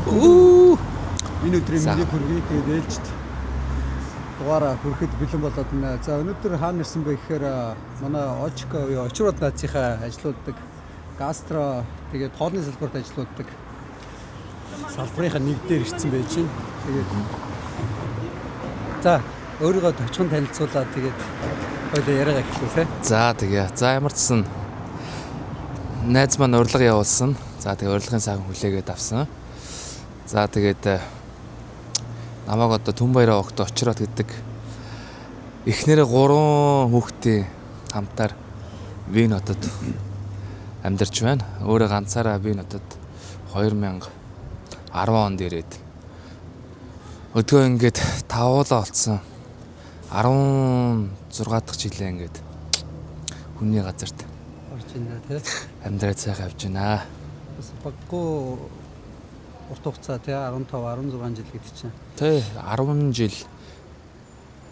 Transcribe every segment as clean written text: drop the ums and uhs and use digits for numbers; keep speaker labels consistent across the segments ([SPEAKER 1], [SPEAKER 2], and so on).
[SPEAKER 1] Энэ өдрийн мэндийг хүргэе. Тэгээд ээлжид дугаараа хүрэхэд бэлэн болоод байна. За өнөөдөр хаана ирсэн бэ гэхээр манай Очко очрууд наацынхаа ажилладаг гастро тэгээд хоолны салбарт ажилладаг салбарынхаа нэг дээр ирсэн байж байна. Тэгээд за өөрийгөө товчхон танилцуулаад тэгээд хоёул яриагаа эхлүүлээ.
[SPEAKER 2] За тэгээ. За ямар ч сан найз маань урилга явуулсан. За тэгээ урилгын сайхан хүлээгээд авсан. За тэгээд намайг одоо Түнбаяр огт очроод гэдэг эхнэрээ 3 хүүхдийн хамтаар Вен хотод амьдарч байна. Өөрөө ганцаараа Вен хотод 2010 онд ирээд өдгөө ингээд тавуулаа олцсон 16 дахь жилээ ингээд хүний газарт
[SPEAKER 1] орж байна тий.
[SPEAKER 2] амьдраад сайхан явж байна.
[SPEAKER 1] Бас баггүй урт хугацаа тий 15 16 жил гэдэг чинь.
[SPEAKER 2] Тэ 10 жил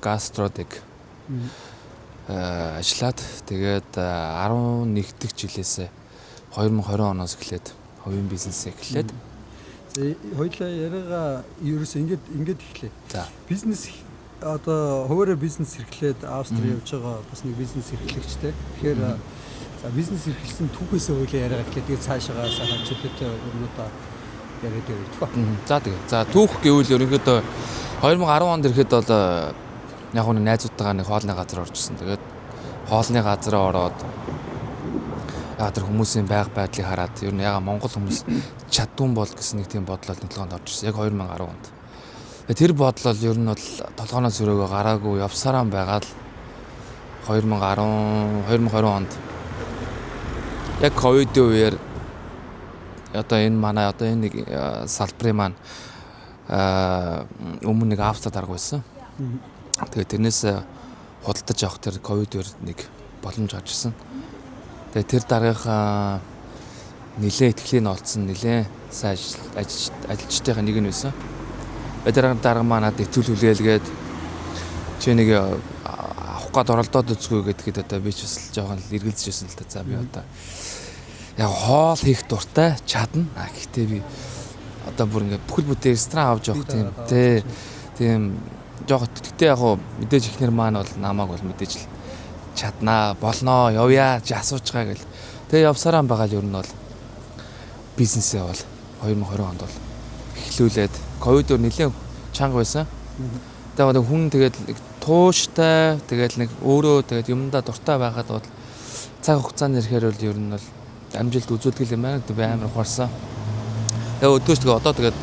[SPEAKER 2] гастродик ажиллаад тэгээд 11 дэх жилээс 2020 оноос эхлээд хувийн бизнесээ эхлээд
[SPEAKER 1] Хоёулаа яриагаа ерөөс ингээд эхлэе.
[SPEAKER 2] За
[SPEAKER 1] Бизнес одоо хуваараа бизнес эрхлээд Австри явж байгаа бас нэг бизнес эрхлэгчтэй. Тэгэхээр за бизнес эрхэлсэн түүхээсээ хоёулаа яриагаа эхлэе. Тэгээд цаашаа сайхан чөлөөтэй юмудаа яриад явах.
[SPEAKER 2] За тэгээ. За түүх гэвэл ерөнхийдөө 2010 онд ирэхэд бол яг нэг найзуудтайгаа нэг хоолны газар орчихсон. Тэгээд хоолны газараа ороод яг тэр хүмүүсийн байг байдлыг хараад ер нь яга Монгол хүмүүс чаддгүй бол гэсэн нэг тийм бодлол нөлөөнд орж ирсэн. Яг 2010 онд. Тэр бодлол ер нь бол толгооноос өрөөгөө гараагүй явсараа байгаад 2020 онд яг ковидын үеэр одоо энэ манай одоо энэ нэг салбарын маань өмнө нэг австад арга байсан. Тэгээд тэрнээс худалдаж авах тэр ковид үеэр нэг боломж гарч ирсэн. Тэгээд тэр дараагийнхаа нэлээд итгэлийн олцсон нэлээд сайн ажилчдынхаа нэг нь байсан. Дараа манад итүүлүүлээд чи нэг авах гээд оролдоод үзгүй гэдгээд одоо би ч бас жоохон эргэлзэжсэн л та. За би одоо яг хоол хийх дуртай чадна. Гэхдээ би одоо бүр ингээд бүхэл бүтэн ресторан авч явах тийм жоохон тэгтээ яг мэдээж ихнэр маань бол намайг бол мэдээж л чаднаа болноо явъя чи асууж байгаа гэл. Тэгээ явсараа байгаа л ер нь бол бизнесээ бол 2020 онд бол эхлүүлээд ковидоор нэлээд чанга байсан. Тэгээд хүн тэгээд тууштай тэгээд нэг өөрөө тэгээд юмдаа дуртай байгаад бол цаг хугацааны ирэхээр бол ер нь бол амжилт үзүүлдэг юм байна. Би амар ухаарсан. Тэгээд өдөөс тэгээд одоо тэгээд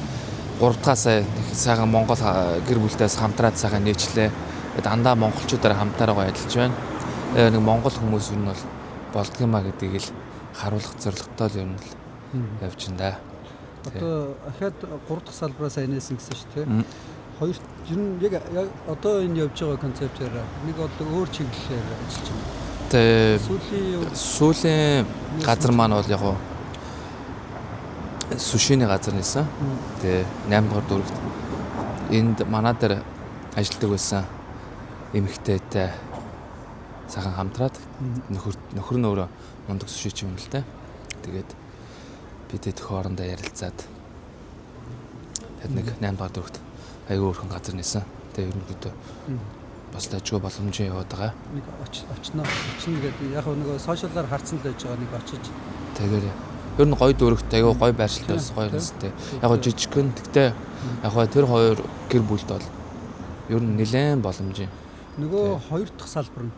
[SPEAKER 2] 3 дахь сая сайхан Монгол гэр бүлтээс хамтраад сайхан нээчлээ. Тэгээд дандаа монголчуудаар хамтаараа ажиллаж байна. Нэг монгол хүмүүс ер нь бол болдгиймаа гэдгийг л харуулах зорилготой л ер нь явж байна.
[SPEAKER 1] Одоо ахаад 3 дахь салбараа сайн нээсэн гэсэн шүү дээ. Хоёр ер нь яг одоо энэ явж байгаа концептээр нэг бол өөр чиглэлээр ажиллаж байна.
[SPEAKER 2] Тэгээ сүүлийн газар маань бол яг сушины газар нээсэн. Тэгээ 8 дугаар дүүрэгт энд манай дээр ажилладаг байсан эмэгтэйтэй сайхан хамтраад нөхөр нь өөрөө мундаг сушич юм л дээ. Тэгээд бидэд хоорондоо ярилцаад тэгэд нэг 8 дугаар дүүрэгт айгүй өөрхөн газар нээсэн. Тэгээ ерөнхийдөө бас л ажгүй боломжтой яваад байгаа.
[SPEAKER 1] Нэг очно гэдэг яг нөгөө сошиалаар харцсан л байж байгаа нэг очиж.
[SPEAKER 2] Тэгээд ер нь гоё дүүрэгт айгүй гоё байршилтай бас гоё нэстэй. Яг жижигхэн гэхдээ яг тэр хоёр гэр бүлд бол ер нь нэлээд боломжтой.
[SPEAKER 1] Нөгөө хоёр дахь салбар нь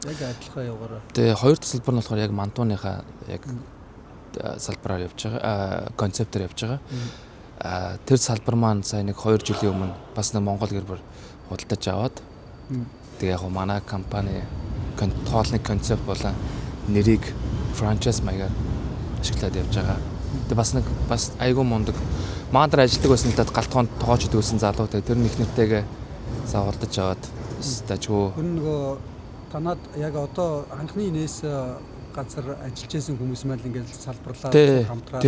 [SPEAKER 1] яг адилхан яваараа.
[SPEAKER 2] Тэгээ хоёр дахь салбар нь болохоор яг мантууныхаа яг салбараар явж байгаа, концептээр явж байгаа. Тэр салбар маань сая нэг 2 жилийн өмнө бас нэг Монгол гэр бүл худалдаж аваад тэгээ яг манай компани хоолны концепт болон нэрийг франчайз маягаар ашиглаад явж байгаа. Тэгээ бас айгүй мундаг мандар ажилладаг байсан л да галтгоонд тоогч идэгсэн залуу тэр нэг нэртэйгээ савалдаж аваад стажгүй.
[SPEAKER 1] Нөгөө танад яг одоо анхны нээс газар ажиллаж байсан хүмүүс маань ингээд салбарлаад хамтраад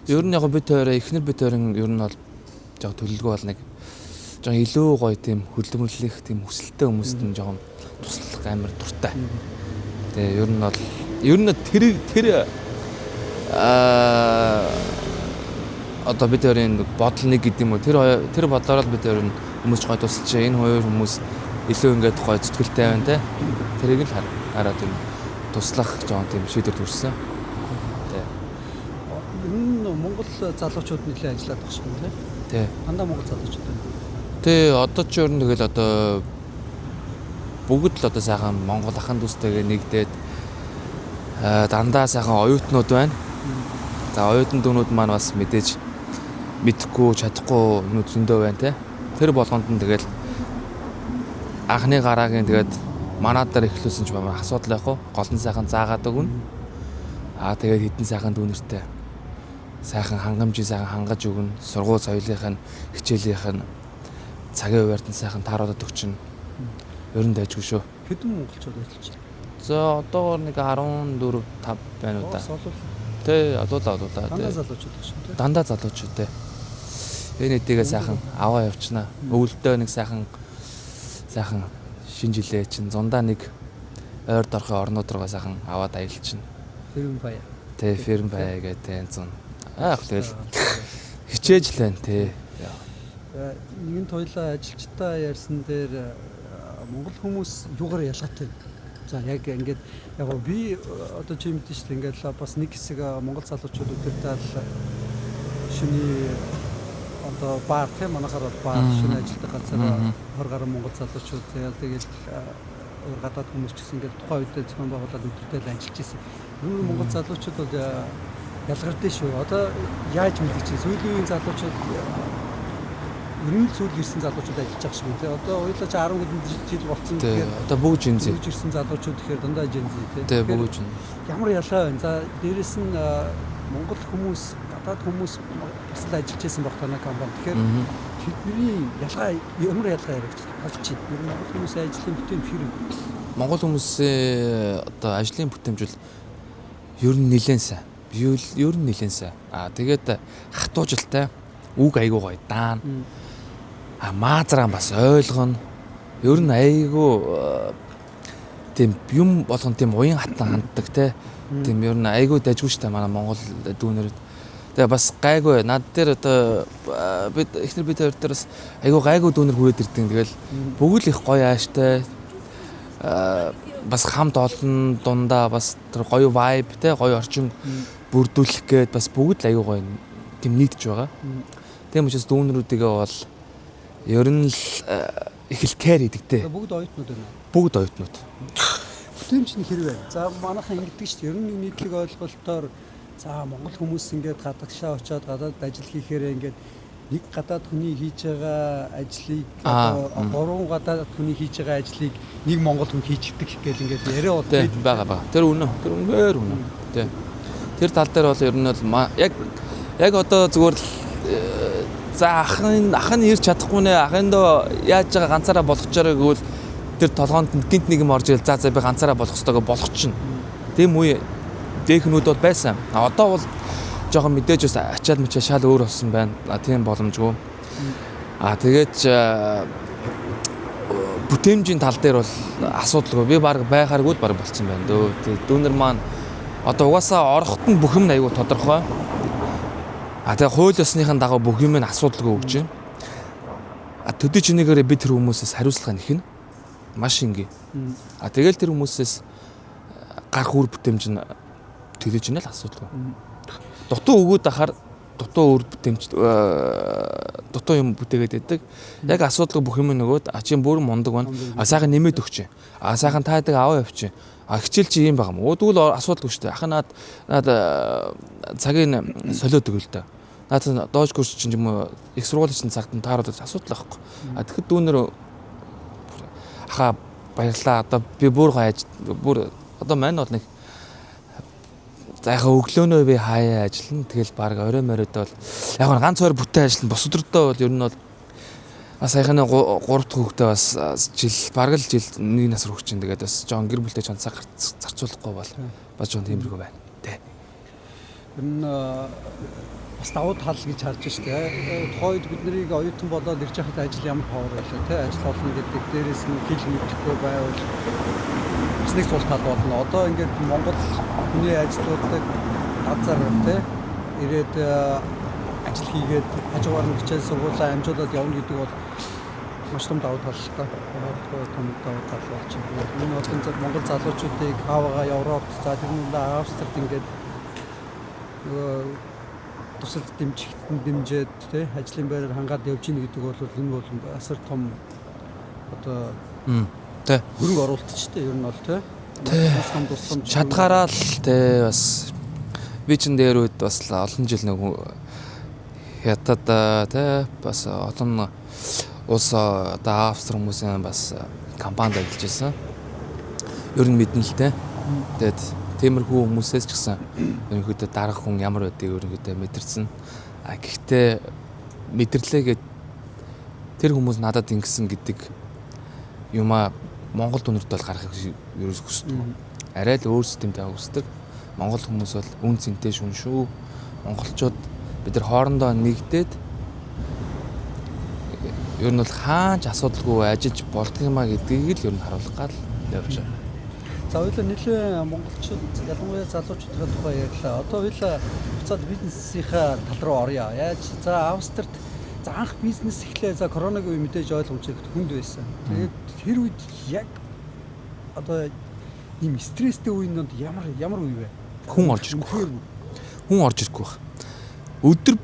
[SPEAKER 2] ер нь яг бид хоёроо эхнэр бид хоёрын ер нь бол жоо төлөлгөө бол нэг жоо илүү гоё тийм хөдөлмөрлөх тийм хүсэлтэй хүмүүст нь жоохон туслах амар дуртай. Тэгээ ер нь бол тэр одоо бид хоёрын бодол нэг гэдэг юм уу тэр бодлоор л бид хоёр хүмүүс гой тусалж энэ хоёр хүмүүс илүү ингээд гой зүтгэлтэй байна те. Тэрийг л хараад юм туслах жоон тийм шийдвэр төрсэн.
[SPEAKER 1] Энэ Монгол залуучууд нэлээд ажиллаад байгаа шүү дээ.
[SPEAKER 2] Тий.
[SPEAKER 1] Дандаа Монгол залуучууд байна.
[SPEAKER 2] Тий, одоо ч өөр нь тэгэл одоо бүгд л одоо сайхан Монгол ахын дүүстэйгээ нэгдээд дандаа сайхан оюутнууд байна. За оюутан дүүнүүд маань бас мэдээж мэдхгүй чадахгүй юмуд зөндөө байна те. Тэр болгонд нь тэгэл анхны гараагийн тэгээд манаа дээр эхлүүлсэн ч баймаа асуудал яах вэ? Гол нь сайхан заагаад өгнө. Тэгээд хитэн сайхан дүүнертэй сайхан хангамжийг сайхан хангаж өгнө. Сургууль соёлынх нь хичээлийнх нь цагийн хуваард нь сайхан тааруулаад өгчнө. Ер нь дайжгүй шүү.
[SPEAKER 1] Хэдэн монголчууд ажиллаж байна?
[SPEAKER 2] За одоогоор нэг 14 5 байна уу да. Тэ одуулаа.
[SPEAKER 1] Дандаа залуучууд байна шүү.
[SPEAKER 2] Дандаа залуучууд те. Энэ хэдийгээ сайхан аваа явчихна. Өвөлдөө нэг сайхан шинэ жилээ чинь зундаа нэг ойрд орхой орнууд руугаа сайхан аваад аялчихна.
[SPEAKER 1] Ферм бая.
[SPEAKER 2] Тэ ферм бая гэдэг зун. Тэгэл хичээж л байна те.
[SPEAKER 1] Нэгэн тойлоо ажилчтай ярьсан дээр монгол хүмүүс юугаар ялгаатай. За яг ингээд яг би одоо чи мэдэн шүү дээ ингээд бас нэг хэсэг монгол залуучууд өдөртөө шүний одоо баар тийм манайхаар баар шүний ажилтдаг газар 20 гаруй монгол залуучууд тэгээд гадаад хүмүүс ч гэсэн ингээд тухайн үедээ зохион байгуулалт өдөртөө ажиллаж ирсэн. Ер нь монгол залуучууд бол ялгардаг шүү. Одоо яаж мэдэж чинь сүүлийн үеийн залуучууд ер нь сүүл ирсэн залуучууд ажиллаж байгаа шүү тий. Одоо ойлооч 10 хэдэн жил болсон тэгэхээр
[SPEAKER 2] одоо бүгд жинзээ.
[SPEAKER 1] Бүгд ирсэн залуучууд тэгэхээр дандаа жинзээ тий.
[SPEAKER 2] Тий бүгд жин.
[SPEAKER 1] Ямар ялгаа байна. За дээрэс нь монгол хүмүүс гадаад хүмүүс бас л ажиллаж байсан баг танай компани. Тэгэхээр тэдний ялгаа ямар ялгаа яригч болж байна. Ер нь монгол хүмүүсийн ажлын бүтээн хэрэг.
[SPEAKER 2] Монгол хүмүүсийн одоо ажлын бүтээмжил ер нь нэлээд сайн. Ер нь нэлээд сайн. Тэгээд хатуужилтай үг айгуу гоё даана. Маазраа бас ойлгоно. Ер нь айгуу тийм юм болгон тийм уян хатан ханддаг те. Тийм ер нь айгуу дайггүй штэ манай монгол дүүнерүүд. Тэгээ бас гайгүй над дээр одоо бид хоёр дээр бас айгуу гайгүй дүүнер хүрээд ирдэг. Тэгэл бүгд л их гоё ааштай. Бас хамт олон дундаа бас тэр гоё vibe те гоё орчин бүрдүүлэх гээд бас бүгд л айгуу гоё тийм нийтж байгаа. Тийм учраас дүүнерүүдийгээ бол ер нь л их л care хийдэг те.
[SPEAKER 1] Бүгд оюутнууд байна.
[SPEAKER 2] Бүгд оюутнууд.
[SPEAKER 1] Бүтэмч нь хэрэг байна. За манайхан ингэдэг шүү дээ. Ер нь нийтлэг ойлголтоор за монгол хүмүүс ингээд гадагшаа очиод гадаад ажил хийхээр ингээд нэг гадаад хүний хийж байгаа ажлыг одоо 3 гадаад хүний хийж байгаа ажлыг нэг монгол хүн хийчихдэг гэл ингээд яриа бол
[SPEAKER 2] байгаа. Тэр үнэн. Тэр үнээр үнэн. Тэ. Тэр тал дээр бол ер нь бол яг одоо зүгээр за ах нь ирч чадахгүй нэ ахындоо яаж байгаа ганцаараа болгочоорой гэвэл тэр толгоонд гинт нэг юм орж ирэл за би ганцаараа болох ёстойгоо болгочихно. Тийм үе дэхнүүд бол байсан. Одоо бол жоохон мэдээж бас ачаал мчаа шал өөр болсон байна. Тийм боломжгүй. Тэгээд бүтэмжийн тал дээр бол асуудалгүй. Би баг байхааргүй баг болцсон байна дөө. Дүүнер маань одоо угаасаа орохт нь бүх юм аягүй тодорхой. Тэгээ хууль ёсныхын дагуу бүх юм нь асуудалгүй өгч байна. Төдий чинээгээр би тэр хүмүүсээс хариуцлага нэхнэ. Маш ингийн. Тэгэл тэр хүмүүсээс гарах үр бүтэмж нь төлөж ийнэ л асуудалгүй. Дутуу өгөөд ахаар дутуу үр бүтэмж дутуу юм бүтээгээд байдаг. Яг асуудалгүй бүх юм нөгөөд чи бүр мундаг байна. Сайхан нэмээд өгч. Сайхан таадаг аваа явчих. Хичээл чи юм байгаа юм. Тэгвэл асуудалгүй шүү дээ. Ах наад цагийг солиод өгөл та. Наад доош курс чинь юм их сургуулийн чинь цагт нь тааруулж асуудал байхгүй. Тэгэхэд дүүнэр аха баярлаа. Одоо би бүр гайж бүр одоо мань бол нэг за яхаа өглөөнөө би хаяа ажиллана. Тэгэл баг орой моройд бол яг ганц хоёр бүтэн ажиллана. Бос өдрөдөө бол ер нь бол саяханы 3 дахь хүүхдээ бас жил бараг л жил 1 насар хөгч чинь тэгээд бас жоон гэр бүлтэй жоон цаг зарцуулахгүй бол бас жоон тиймэрхүү байна. Тэ.
[SPEAKER 1] Ер нь бас давуу тал гэж харж штэ. Тухайд бид нарыг оюутан болоод ирж байхад ажил ямар ховор байлаа те. Ажил олно гэдэг дээрээс нь хэл мэдэхгүй байвал бас нэг сул тал болно. Одоо ингээд Монгол хүний ажилладаг газар те ирээд ажил хийгээд хажуугаар нь хичээл сургуулаа амжуулаад явна гэдэг бол маш том давуу тал л та. Магадгүй том давуу тал болж байна. Энэ бол Монгол залуучуудыг хаваа Европт за тэрнээ Австрид ингээд нөгөө тусал дэмжигтэн дэмжээд тий ажлын байраар хангаад явж ийн гэдэг бол энэ бол асар том одоо
[SPEAKER 2] тий
[SPEAKER 1] хөрөнгө оруулалт ч тий ер нь бол тий том тусламж
[SPEAKER 2] шатгаараа л тий бас би чин дээр үед бас олон жил нэг хятад тий бас олон улс одоо Австри хүмүүсийн бас компанид ажиллаж байсан. Ер нь мэднэ л тий. Тэгээд тиймэрхүү хүмүүсээс ч гэсэн ерөнхийдөө дарах хүн ямар байдгийг ерөнхийдөө мэдэрсэн. Гэхдээ мэдэрлээгээд тэр хүмүүс надад ингэсэн гэдэг юма Монгол дүнэрт бол гарахыг ерөөс хүсдэг. Арай л өөр системтэй хүсдэг. Монгол хүмүүс бол үн цэнтэй шүн шүү. Монголчууд бид нар хоорондоо нэгдээд ер нь бол хаач асуудалгүй ажиллаж болдгиймаа гэдгийг л ер нь харуулах гал явж байгаа.
[SPEAKER 1] За хоёулаа нэлээ монголчууд ялангуяа залуучуудын тухай ярьлаа. Одоо хоёулаа буцаад бизнесийнхаа тал руу оръё. Яаж за Австрид за анх бизнес эхлээ за коронавигийн үе мэдээж ойлгомжтой хүнд байсан. Тэгээд тэр үед яг одоо ийм стресстэй үеинд ямар үе вэ?
[SPEAKER 2] Хүн орж ирэхгүй. Хүн орж ирэхгүй баг. Өдөр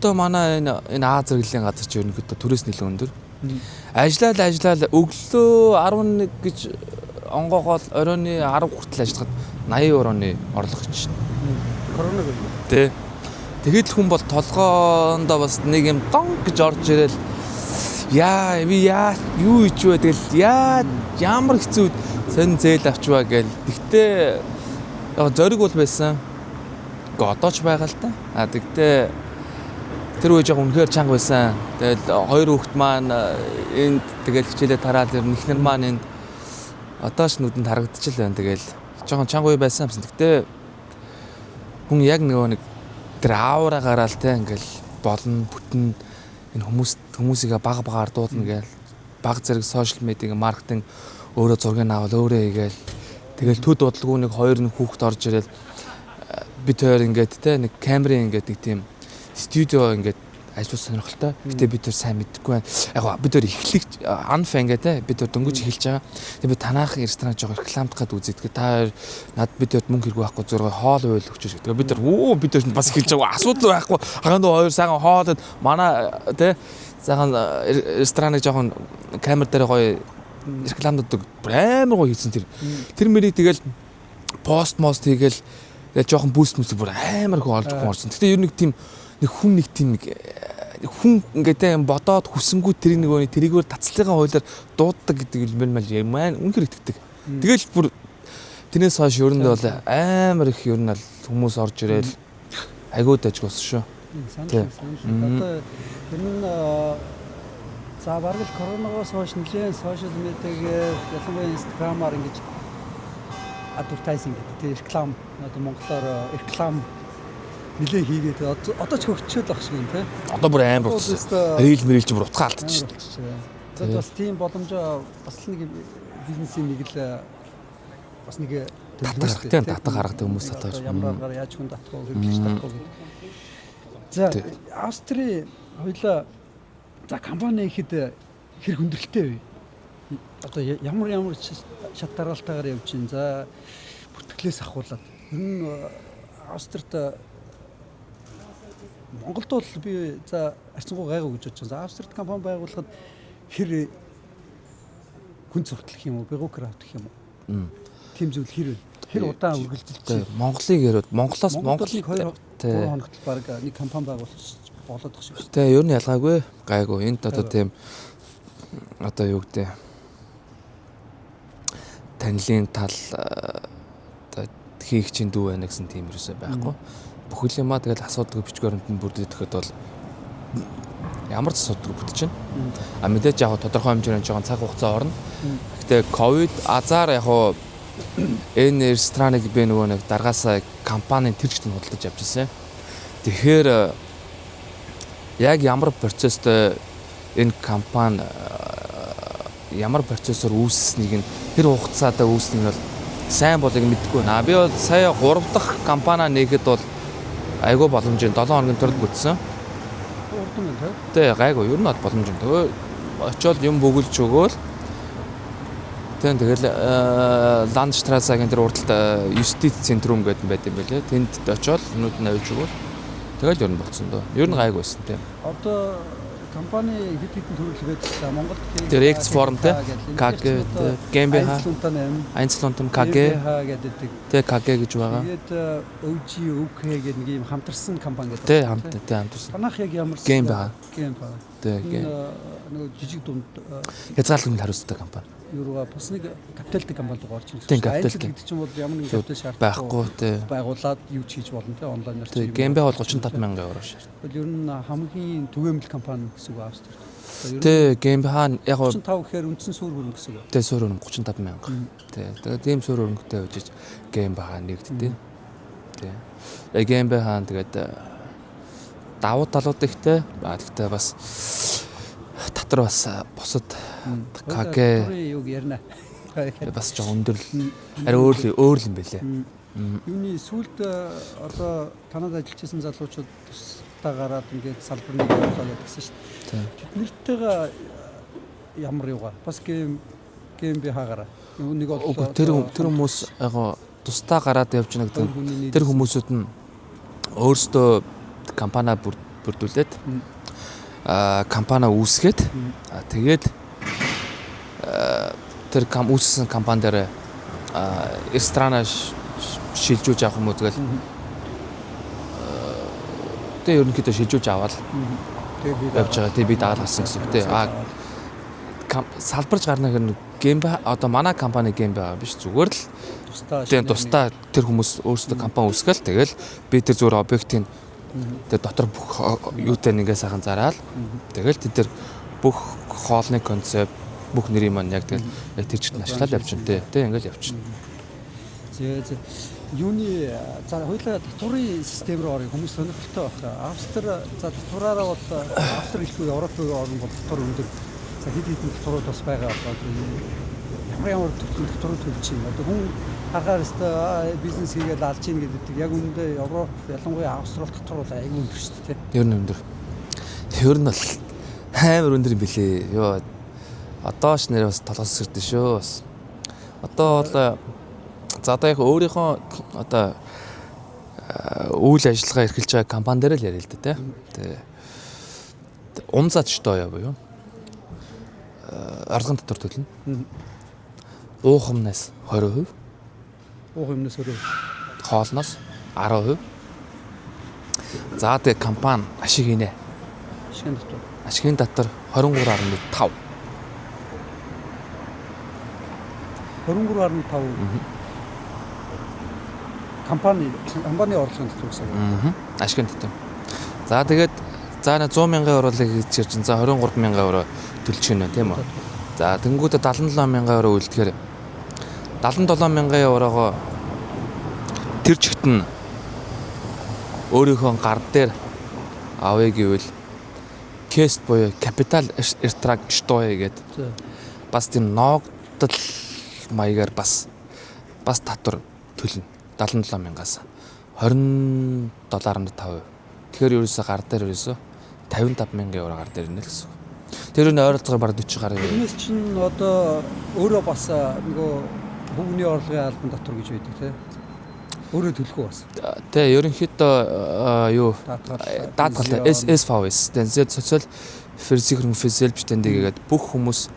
[SPEAKER 2] одоо манай энэ А зэрэглэлийн газар чи ерөнхийдөө төрөөс нэлээд өндөр. Ажиллаад өглөө 11 гэж онгоогоол оройны 10 хүртэл ажиллахад 80 евроны орлого чинь.
[SPEAKER 1] Коронавиг.
[SPEAKER 2] Тэ. Тэгээд хүн бол толгоондоо бас нэг юм дон гэж орж ирэл юу хийж вэ тэгэл ямар хэцүү сонь зээл авчваа гээл. Тэгтээ зориг бол байсан. Одоо ч байгаа л та. Тэгтээ тэр үе жоо үнэхээр чанга байсан. Тэгэл хоёр хүүхэд маань энд тэгэл хичээлээ тараад ихнэр маань энд одоо ч нүдэнд харагдчих л байна. Тэгэл жоохон чанга үе байсан юм. Тэгтээ хүн яг нэг тэр аавра гараал те ингээл болно бүтэн энэ хүмүүсийг багаар дуудана гээл баг зэрэг сошиал медиа маркетинг өөрөө зургийг аваад өөрөө хийгээл тэгэл төд бодлого нэг хоёр нэг хүүхэд орж ирэл бид хоёр ингээд те нэг камерын ингээд нэг тийм студио ингээд ажиллах сонирхолтой. Гэтэ бид тэр сайн мэдхгүй байна. Яг бид тэр эхлэх анф ингээд те бид тэр дөнгөж эхэлж байгаа. Тэгээ би танаахан ресторан жоо рекламт гад үзээд та над бид тэр мөнгө хэрэггүй байхгүй зураг хоол уйл өгч. Тэгээ бид тэр бас эхэлж байгаа. Асуудал байхгүй. Хагаанд хоёр сайхан хоолод манай те сайхан рестораныг жоохон камер дээр гоё рекламддаг амар гоё хийсэн тэр. Тэр мэрийг тэгэл пост хийгээл тэгэл жоохон буст бүр амар их олж орсон. Гэтэ ер нь тийм хүн ингээд бодоод хүсэнгүү тэрийгээр тацлыгаа хуулиар дууддаг гэдэг юм маань үнэхээр итгэдэг. Тэгэл бүр тэрнээс хойш ер нь бол амар их ер нь хүмүүс орж ирэл айгууд ажиг болсон шүү.
[SPEAKER 1] Одоо ер нь за бараг л коронавигоос хойш нэлээд сошиал медиагээр ялангуяа инстаграмаар ингэж advertising гэдэг реклам одоо монголоор реклам нэлээ хийгээд одоо ч хөгжчихөл байх шиг юм тий. Одоо бүр амар болсон. Рил ч бүр утгаа алдчих. Тэгээд бас тийм боломж бас нэг бизнесийн нэг л бас нэг төлөвлөлттэй татах гаргадаг хүмүүс татаж ямар аргаар яаж хүн татах вэ гэж татах вэ. За Австри хоёлаа за компани ихэд хэр хүндрэлтэй вэ? Одоо ямар шат дараалтаагаар явж чинь за бүртгэлээс ахуулаад ер нь Австрид Монголд бол би за арцсангуу гайгүй гэж бодож байна. Австрид компани байгуулахад хэр хүн зуртал гэх юм уу, бюрократ гэх юм уу? Тим зүйл хэр удаан үргэлжилж Монголыг яриад Монголоос Монголыг 2-3 хоногт баг нэг компани байгуулах болоод тах шиг. Тэ ер нь ялгаагүй гайгүй. Энд одоо тийм одоо юу гэдэг танилын тал одоо хийх чинь дүү байна гэсэн тийм юусаа байхгүй. Бүхэл юмаа тэгэл асуудаг бичгээр нь бүрдээхэд бол ямар ч асуудаг бүтэж байна. А мэдээж яг тодорхой хэмжээний жоохон цаг хугацаа орно. Гэхдээ ковид азар яг энэ рестораныг би нөгөө нэг даргаасаа компанийн тэрчтэй худалдаж авч ирсэн. Тэгэхээр яг ямар процесстэй энэ компани ямар процессор үүссэнийг нь тэр хугацаатаа үүснэг нь бол сайн болыг мэдгүй байна. Би бол сая 3 дахь компани нээхэд бол
[SPEAKER 2] айгүй боломжийн 7 хоногийн турд бүтсэн.
[SPEAKER 1] Урдан байна тий.
[SPEAKER 2] Тэ гайгүй ер нь бол боломжтой. Төгөө очиод юм бөглөж өгөөл. Тэгэл Ландштрасагийн тэр урдалт юстиц центрум гэдэг байт юм байлээ. Тэнд очиод нүд нь авиж өгөөл. Тэгэл ер нь болцсон дөө. Ер нь гайгүй байсан тийм.
[SPEAKER 1] Одоо компани хэд хэдэн төрөл байдаг. Монголд
[SPEAKER 2] Тэр X form те KG GmbH Einzelunternehmen KG
[SPEAKER 1] гэдэг.
[SPEAKER 2] Тэ KG гэж байгаа.
[SPEAKER 1] Тэгээд OG OK гэдэг нэг юм хамтарсан компани гэдэг.
[SPEAKER 2] Тэ хамтарсан.
[SPEAKER 1] Танах яг ямар
[SPEAKER 2] GmbH. Тэ
[SPEAKER 1] нөгөө жижиг дунд
[SPEAKER 2] хязгаарлалт хариуцдаг компани.
[SPEAKER 1] Юугаа бас нэг капиталтай компанид орж ирсэн.
[SPEAKER 2] Тийм капиталтай
[SPEAKER 1] гэдэг чинь бол ямар нэгэн капитал шаардлагагүй
[SPEAKER 2] байхгүй тэ
[SPEAKER 1] байгуулад юу ч хийж болно те онлайнаар
[SPEAKER 2] чи. GmbH бол 35,000 евро шаарддаг.
[SPEAKER 1] Тэгвэл ер нь хамгийн түгээмэл компани гэсэн үг Австрид.
[SPEAKER 2] Тэ GmbH яг
[SPEAKER 1] 35 гэхээр үндсэн суурь хөрөнгө гэсэн үг.
[SPEAKER 2] Тэ суурь хөрөнгө 35,000. Тэ тэгээд ийм суурь хөрөнгөтэй үжиж GmbH нэгддэг. Тэ GmbH тэгээд давуу талууд ихтэй. Гэхдээ бас татвар бас бусад KG
[SPEAKER 1] юуг ярина.
[SPEAKER 2] бас жоо өндөр л арай өөр юм байлээ.
[SPEAKER 1] Юуны сүүлд одоо танад ажиллаж байсан залуучууд тусдаа гараад ингээд салбарны явуулаа гэсэн шүү дээ. Тэднэртэйгээ ямар юугаа бас GmbH-аараа нэг бол
[SPEAKER 2] тэр хүмүүс яг тусдаа гараад явж байгаа гэдэг тэр хүмүүсүүд нь өөрсдөө компани бүрдүүлээд компани үүсгээд тэгээд тэр үүссэн компани дээр ресторан шилжүүлж авах юм уу тэгэл тэг ерөнхийдөө шилжүүлж аваад явж байгаа. Тэг би дагаад гарсан гэсэн үг тий. Салбарч гарна гэх GmbH одоо манай компани GmbH биш зүгээр л тусдаа тэр хүмүүс өөрсдөө компани үүсгээл тэгэл би тэр зүгээр объектын тэр дотор бүх юутай нэгээ сайхан зараад тэгэл тэд бүх хоолны концепт бүх нэрийн маань яг тэгэл яг тэр чигт ашиглаад явчихна тий ингээл явчихна.
[SPEAKER 1] Зэ юуны за хоёлаа татварын системээр орох хүмүүс сонирхолтой байна. Австри за татвараараа бол Австри хэлгүй Европын орн бол татвар өндөр. За хэд хэдэн татварууд бас байгаа байна. Ямар төрлийн татвар төлж чинь одоо хүн хагаар өстой бизнес хийгээд алж ийн гэдэг яг үүндээ Европ ялангуяа Австрал татвар бол аягүй өндөр шүү дээ.
[SPEAKER 2] Ер нь өндөр. Ер нь бол амар өндөр юм билээ. Йоо одоо ч нэр бас толгоос сэрдэн шүү бас. Одоо бол за одоо яг өөрийнхөө одоо үйл ажиллагаа эрхэлж байгаа компани дээр л яриа л да тий. Умзач тоо яа буюу. Орлогын татвар төлнө. Уухамнаас 20%.
[SPEAKER 1] Уухамнаас 20%.
[SPEAKER 2] Хоолноос 10%. За тэгээ компани ашиг хийнэ. Ашигын татвар 23.5.
[SPEAKER 1] 23.5. Компани орлогын татвар гэсэн.
[SPEAKER 2] Ашигын татвар. За тэгээд за 100,000 евролыг хийж чинь за 23,000 евро төлж гинэ тийм үү. За тэнгуүдэ 77,000 евро үлдэхээр 77,000 еврогоо тэр чигт нь өөрийнхөө гар дээр авъя гэвэл кэст буюу капитал эртраг штоя гэдэг бас тийм ногдол маягаар бас татвар төлнө 77,000-аас $20.5. Тэгэхээр ерөөсө гар дээр ерөөсө 55,000 евро гар дээр нэ гэсэн. Тэр нь ойролцоогоор бараг 40 гаруй.
[SPEAKER 1] Тэрнээс чинь одоо өөрөө бас нөгөө хөвгний орлогын албан татвар гэж байдаг тийм. Өөрөө төлөхөө бас.
[SPEAKER 2] Тэ ерөнхийдөө юу даатгал SVS тэнцээ социал ферзикрэн физэлбчтэндээ гээд бүх хүмүүс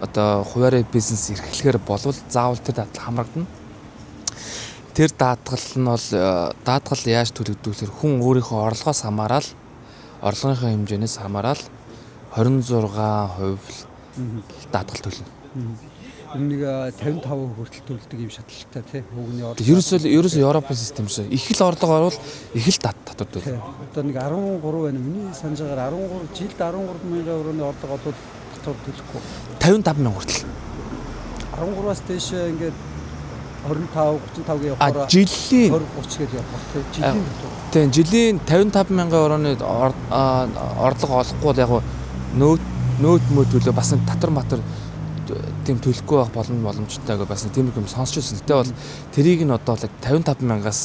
[SPEAKER 2] одоо хуваарь бизнес эрхлэхээр болвол заавал тэр даатгал хамрагдана. Тэр даатгал нь бол даатгал яаж төлөгдүүлэхээр хүн өөрийнхөө орлогоос хамаарал орлогынхаа хэмжээнээс хамаарал 26% даатгал төлнө.
[SPEAKER 1] Нэг 55% хүртэл төлдөг юм шатлалтай тий хөвгний орлого.
[SPEAKER 2] Ерөөсөө Европын систем шүү. Их л орлого орвол их л татвар төлнө.
[SPEAKER 1] Одоо нэг 13 байна. Миний санаж байгаагаар 13 жилд 13,000 евроны орлого олвол татвар төлөхгүй.
[SPEAKER 2] 55,000 хүртэл.
[SPEAKER 1] 13-аас дээш ингээд 25-35-ийн явахаараа
[SPEAKER 2] жилийн
[SPEAKER 1] 20-30 гээд явах тий жилийн татвар.
[SPEAKER 2] Тийм жилийн 55,000 евроны орлого олохгүй бол яг нөөт мөө төлөө бас татвар тийм төлөхгүй байх боломжтой гэж бас нэг тийм юм сонсч байсан. Гэтэ бол тэрийг нь одоо 55,000-аас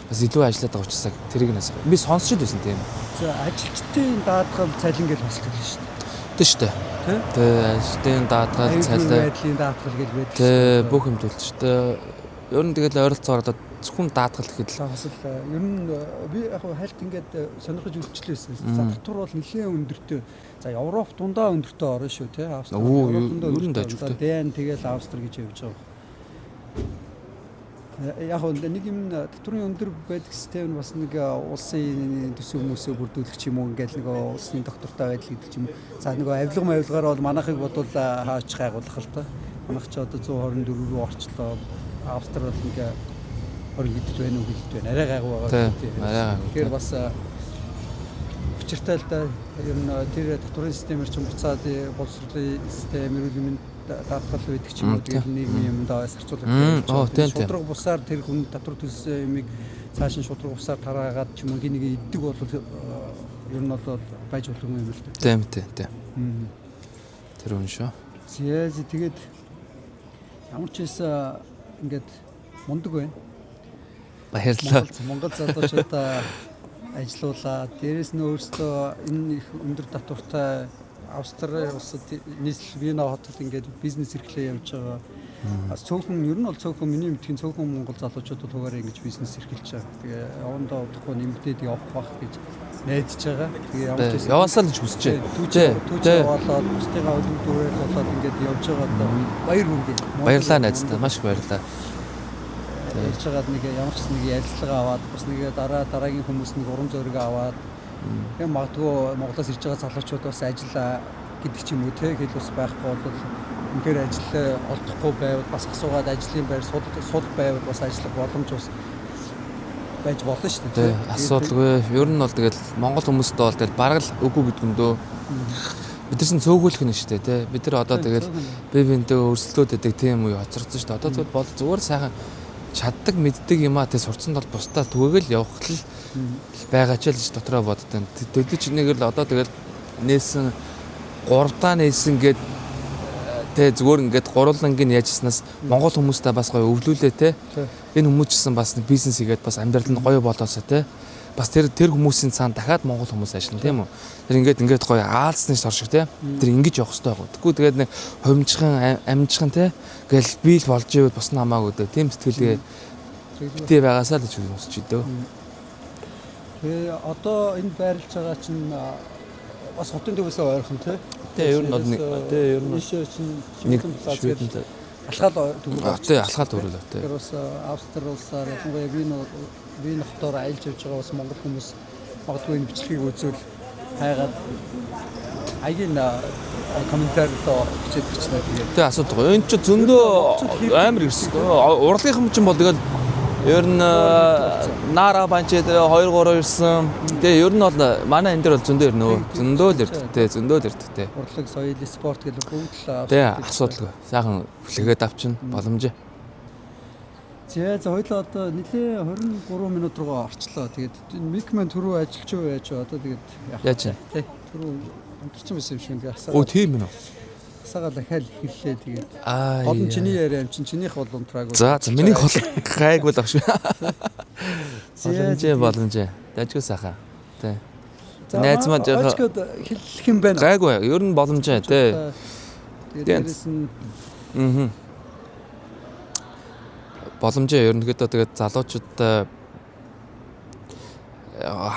[SPEAKER 2] бас илүү ажиллаад байгаа учраас тэрийг нь би сонсч байсан тийм.
[SPEAKER 1] За ажилчдын даатгал цалин гэж бас төлнө шүү дээ.
[SPEAKER 2] Тэ шүү дээ. Тэ ажилтны даатгал цалин
[SPEAKER 1] байдлын даатгал гэж байдаг.
[SPEAKER 2] Тэ бүх юм төлж шүү дээ. Ер нь тэгэл ойролцоогоор одоо зөвхөн даатгал гэхэд л
[SPEAKER 1] бас л ер нь би яг хальт ингээд сонирхож үзчихлээсэн. За татвар бол нэлээд өндөртэй. За Европ дундаа өндөртэй орно шүү тий. Австрали
[SPEAKER 2] ер нь дажигтай.
[SPEAKER 1] Дэн тэгэл Австри гэж явж байгаа. Яг нэг юм татврын өндөр байдаг систем нь бас нэг улсын төсөв хүмүүсээ бүрдүүлэх ч юм уу ингээд нэг улсын доктортой байдал гэдэг ч юм уу. За нэг авилгаар бол манайхыг бодвол хаач хайгуулах л та. Манайх ч одоо 124 рүү орчлоо. Австрали бол нэг 20 хэд байна уу хэд байна. Арай гайгүй байгаа тийм. Тэгэхээр бас учиртай л да ер нь тэр татврын системээр ч буцаад боловсролын систем эрүүл мэндийн даатгал байдаг ч юм уу тэгээд нийгмийн юмдаа зарцуулах гэж шудраг бусаар тэр хүн татвар төлсөн юмыг цааш нь шудраг бусаар тараагаад ч юм уу нэг иддэг бол ер нь бол байж болох юм л да.
[SPEAKER 2] Тийм. Тэр үн шүү.
[SPEAKER 1] Тэгээд ямар ч байсан ингээд мундаг байна.
[SPEAKER 2] Баярлалаа.
[SPEAKER 1] Монгол залуучуудаа ажиллуулаад дээрэс нь өөрсдөө энэ их өндөр татвартай Австрали улсад нийслэл Вена хотод ингээд бизнес эрхлээ явж байгаа. Цөөхөн ер нь бол цөөхөн миний мэдхийн цөөхөн монгол залуучуудад тугаараа ингэж бизнес эрхэлж байгаа. Тэгээ явандаа удахгүй нэмэгдээд явах бах гэж найдаж байгаа. Тэгээ ямар ч
[SPEAKER 2] яваасаа л гэж хүсэж байна.
[SPEAKER 1] Түүж болоод бусдыгаа өлөвдөрөөр болоод ингээд явж байгаа баяр хүргэе.
[SPEAKER 2] Баярлалаа найзтай. Маш их баярлалаа.
[SPEAKER 1] Ярьж байгаад нэг ямар ч нэг ярилцлага аваад бас нэг дараагийн хүмүүс нэг урам зориг аваад тэгээ магадгүй Монголоос ирж байгаа залуучууд бас ажиллаа гэдэг ч юм уу те хэл ус байхгүй бол үнэхээр ажил олдохгүй байвал бас асуугаад ажлын байр сул байвал бас ажиллах боломж бас байж болно шүү дээ.
[SPEAKER 2] Асуудалгүй. Ер нь бол тэгэл Монгол хүмүүстээ бол тэгэл бараг л үгүй гэдэг юм дөө. Бидэрсэн цөөгүүлэх нь шүү дээ те. Бид нар одоо тэгэл бие биенээ өрсөлдөөд байдаг тийм үе хоцорсон шүү дээ. Одоо зөвхөн бол зүгээр сайхан чаддаг мэддэг юмаа тэ сурцсан бол бусдаа түгээгэл явах л байгаа ч л гэж дотроо боддог. Төдөө ч нэг л одоо тэгэл нээсэн 3 нээсэн гээд тэ зүгээр ингээд гурлангийн яжснаас Монгол хүмүүстээ бас гоё өвлүүлээ те. Энэ хүмүүс ч гэсэн бас бизнес хийгээд бас амьдрал нь гоё болоосоо те. Бас тэр хүмүүсийн цаана дахиад Монгол хүмүүс ажиллана тийм үү. Тэр ингээд гоё аалсны сор шиг те. Тэр ингэж явах хэрэгтэй байгаа. Тэгвэл тэгээд нэг хомжхон амжхан те. Гэл би л болж ивэл бас намаагүй дээ. Тийм сэтгэлгээ битээ байгаасаа л гэж хүсэж идөө.
[SPEAKER 1] Тэгээ одоо энэ байрлаж байгаа чинь бас хотын төвөөсөө ойрхон те.
[SPEAKER 2] Тэгээ ер нь бол нэг
[SPEAKER 1] чинь алхаал төгрөг.
[SPEAKER 2] Тэгээ алхаал төгрөг л те.
[SPEAKER 1] Тэр бас Австри улсаар ялангуяа Вен хотоор аялж явж байгаа бас монгол хүмүүс магадгүй энэ бичлэгийг үзвэл хайгаад аягийн комментаридоо бичээд бичнэ тэгээд.
[SPEAKER 2] Тэгээ асуудаг. Энэ ч зөндөө амар ирсэн. Урлагийнхан ч бол тэгэл ер нь наара банчээ 2-3 ирсэн. Тэгээ ер нь бол манай энэ дээр бол зөндөө ирнэ. Зөндөө л ирдэ. Зөндөө л ирдэ.
[SPEAKER 1] Урлаг, соёл, спорт гэдэг бүгд л
[SPEAKER 2] тэгээ асуудалгүй. Сайхан хүлээгээд авчин боломжтой.
[SPEAKER 1] За хоёлоо одоо нэлээ 23 минут руугаа орчлоо. Тэгээд микмен түрүү ажиллаж яаж одоо тэгээд
[SPEAKER 2] яаж
[SPEAKER 1] тий түрүү өнтөрсөн байсан юм шиг тэгээд асаа.
[SPEAKER 2] Оо тийм ээ.
[SPEAKER 1] Асаагаа дахиад хэллээ тэгээд. Гол нь чиний яриа юм чинь чинийх бол унтраагүй.
[SPEAKER 2] За миний хол гайгүй л ах шүү. Боломжтой. Дажгүй сайхан. Тий. Найз маань жоохон
[SPEAKER 1] хэлэх юм байна.
[SPEAKER 2] Гайгүй. Ер нь боломжтой тий. Тэгээд дээрээс нь боломжтой ерөнхийдөө тэгээд залуучуудаа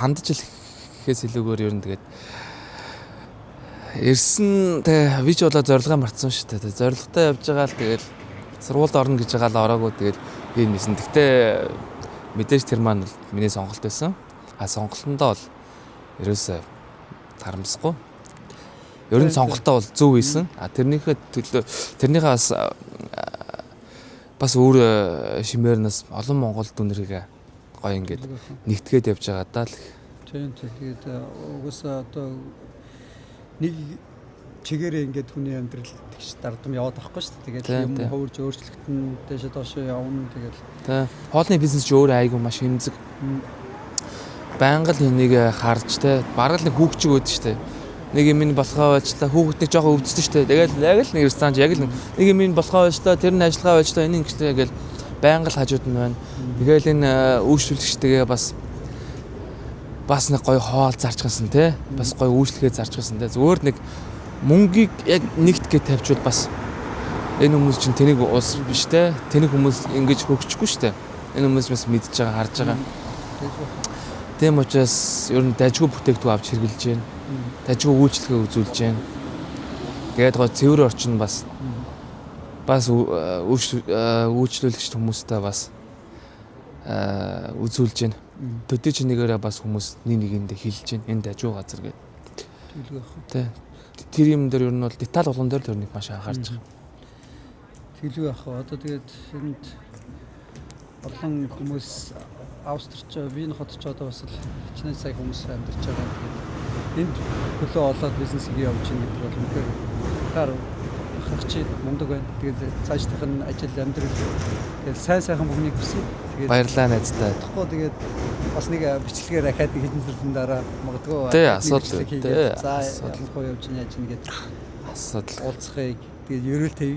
[SPEAKER 2] хандж хэлэхээс илүүгээр ер нь тэгээд ирсэн тэг би ч болоо зорилгоо мартсан шүү дээ. Зорилготой явж байгаа л тэгээд сургуульд орно гэж байгаа л ороогүй тэгээд би нисэн. Гэхдээ мэдээж тэр маань миний сонголт байсан. Сонголтондоо бол ерөөсөө харамсахгүй. Ер нь сонголтоо бол зөв байсан. Тэрнийхээ бас өөр шимээрнээс олон монгол дүнэрийг гоё ингээд нэгтгээд явж байгаа даа л.
[SPEAKER 1] Тийм тэгээд угсаа одоо нэг чигээрээ ингээд хүний амьдрал тэгш дардам яваад байхгүй шүү дээ. Тэгээд юм хөвөрж өөрчлөгдөн дэше доош явна тэгээд.
[SPEAKER 2] Тэ. Хоолны бизнес ч өөр айгүй маш хэмзэг. Байнга л энийг харж тэ бараг л хүүхчиг өөд шүү дээ. нэг юм минь болохоо байжлаа хүүхднийг жоохон өвдсөн шүү дээ. Тэгээд яг л нэг ресторан яг л нэг юм минь болохоо байжлаа тэр нь ажиллагаа байжлаа энэ ингэжтэй гэл байнга л хажууд нь байна. Тэгээл энэ үйлчлүүлэгчтэйгээ бас нэг гоё хоол зарж гасан те. Бас гоё үйлчлэгээ зарж гасан те. Зүгээр нэг мөнгийг яг нэгт гэж тавьчвал бас энэ хүмүүс чинь тэнийг ус биш те. Тэнийг хүмүүс ингэж хөгжихгүй шүү дээ. Энэ хүмүүс бас мэдж байгаа харж байгаа. Тийм учраас ер нь дажгүй бүтээгдэхүүн авч хэрглэж байна. Дажгүй үйлчлэгээ үзүүлж байна. Тэгээд гоо цэвэр орчин бас үйлчлүүлэгч хүмүүстээ бас үзүүлж байна. Төдий ч нэгээрээ бас хүмүүс нэгэндээ хэлж байна. Энэ дажгүй газар гэдэг.
[SPEAKER 1] Тэглэх байх.
[SPEAKER 2] Тэ. Тэр юм дээр ер нь бол деталь болгон дээр л ер нь маш анхаарч байгаа.
[SPEAKER 1] Тэглэх байх. Одоо тэгээд энд олон хүмүүс Австрич Вен хотч одоо бас л хичнээн сая хүмүүс амьдарч байгаа. Тэгээд энд хөлөө олоод бизнесийг явуулж ийн гэдэг бол үнэхээр гар бахарч мундаг байна. Тэгээд цаашдах нь ажил амьдрал тэгээд сайхан бүхнийг хүсье. Тэгээд
[SPEAKER 2] Баярлалаа найздаа.
[SPEAKER 1] тэгэхгүй тэгээд бас нэг бичлэгээр ахаад хэдэн дараа магадгүй
[SPEAKER 2] Тэ асуудал. Тэ
[SPEAKER 1] за ялангуяа явж яаж ийн гэдэг
[SPEAKER 2] асуудал.
[SPEAKER 1] уулзахыг тэгээд ерөөл тавь.